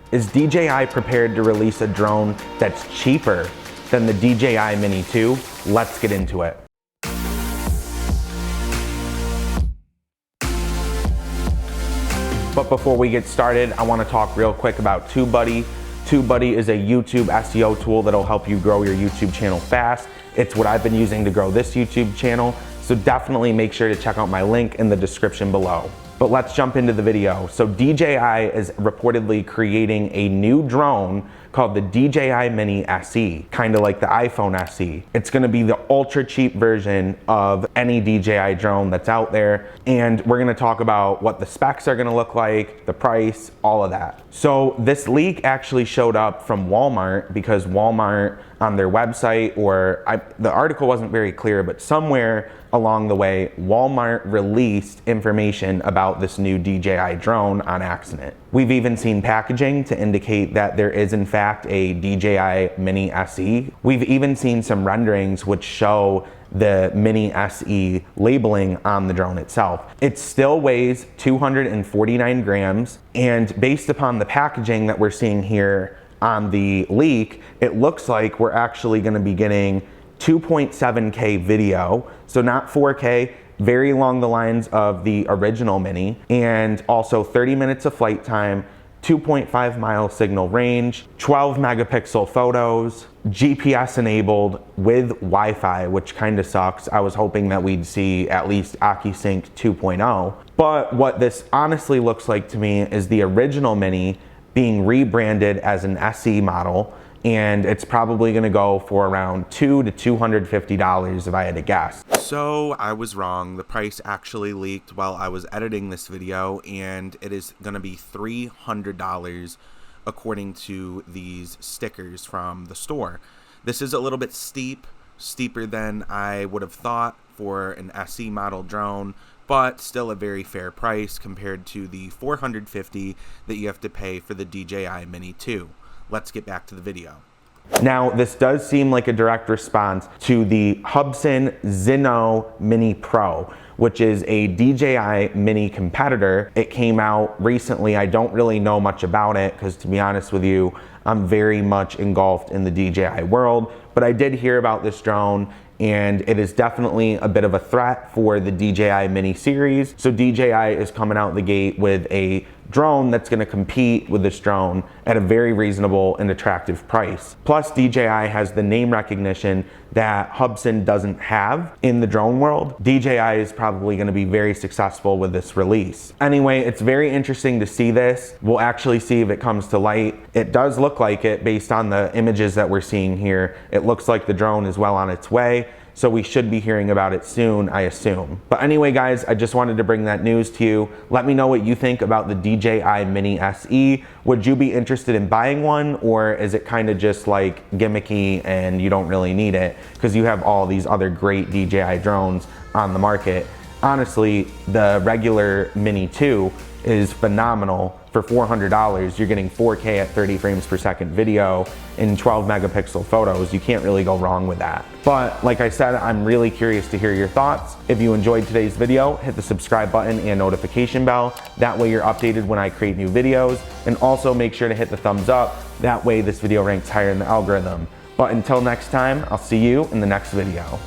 Is DJI prepared to release a drone that's cheaper than the DJI Mini 2? Let's get into it. But before we get started, I want to talk real quick about TubeBuddy. TubeBuddy is a YouTube SEO tool that'll help you grow your YouTube channel fast. It's what I've been using to grow this YouTube channel, so definitely make sure to check out my link in the description below. But let's jump into the video. So DJI is reportedly creating a new drone called the DJI Mini SE, kind of like the iPhone SE. It's gonna be the ultra cheap version of any DJI drone that's out there. And we're gonna talk about what the specs are gonna look like, the price, all of that. So this leak actually showed up from Walmart because Walmart on their website, the article wasn't very clear, but somewhere along the way, Walmart released information about this new DJI drone on accident. We've even seen packaging to indicate that there is in fact a DJI Mini SE. We've even seen some renderings which show the Mini SE labeling on the drone itself. It still weighs 249 grams, and based upon the packaging that we're seeing here on the leak, it looks like we're actually gonna be getting 2.7K video, so not 4K, very along the lines of the original Mini, and also 30 minutes of flight time, 2.5 mile signal range, 12 megapixel photos, GPS enabled with Wi-Fi, which kind of sucks. I was hoping that we'd see at least AccuSync 2.0. But what this honestly looks like to me is the original Mini being rebranded as an SE model, and it's probably gonna go for around $200 to $250 if I had to guess. So I was wrong. The price actually leaked while I was editing this video, and it is gonna be $300 according to these stickers from the store. This is a little bit steeper than I would have thought for an SE model drone, but still a very fair price compared to the $450 that you have to pay for the DJI Mini 2. Let's get back to the video. Now, this does seem like a direct response to the Hubsan Zino Mini Pro, which is a DJI Mini competitor. It came out recently. I don't really know much about it because, to be honest with you, I'm very much engulfed in the DJI world, but I did hear about this drone, and it is definitely a bit of a threat for the DJI Mini series. So DJI is coming out the gate with a drone that's gonna compete with this drone at a very reasonable and attractive price. Plus, DJI has the name recognition that Hubsan doesn't have in the drone world. DJI is probably gonna be very successful with this release. Anyway, it's very interesting to see this. We'll actually see if it comes to light. It does look like it based on the images that we're seeing here. It looks like the drone is well on its way, so we should be hearing about it soon, I assume. But anyway, guys, I just wanted to bring that news to you. Let me know what you think about the DJI Mini SE. Would you be interested in buying one, or is it kind of just like gimmicky and you don't really need it because you have all these other great DJI drones on the market? Honestly, the regular Mini 2 is phenomenal. For $400, you're getting 4K at 30 frames per second video and 12 megapixel photos. You can't really go wrong with that. But like I said, I'm really curious to hear your thoughts. If you enjoyed today's video, hit the subscribe button and notification bell. That way you're updated when I create new videos. And also make sure to hit the thumbs up. That way this video ranks higher in the algorithm. But until next time, I'll see you in the next video.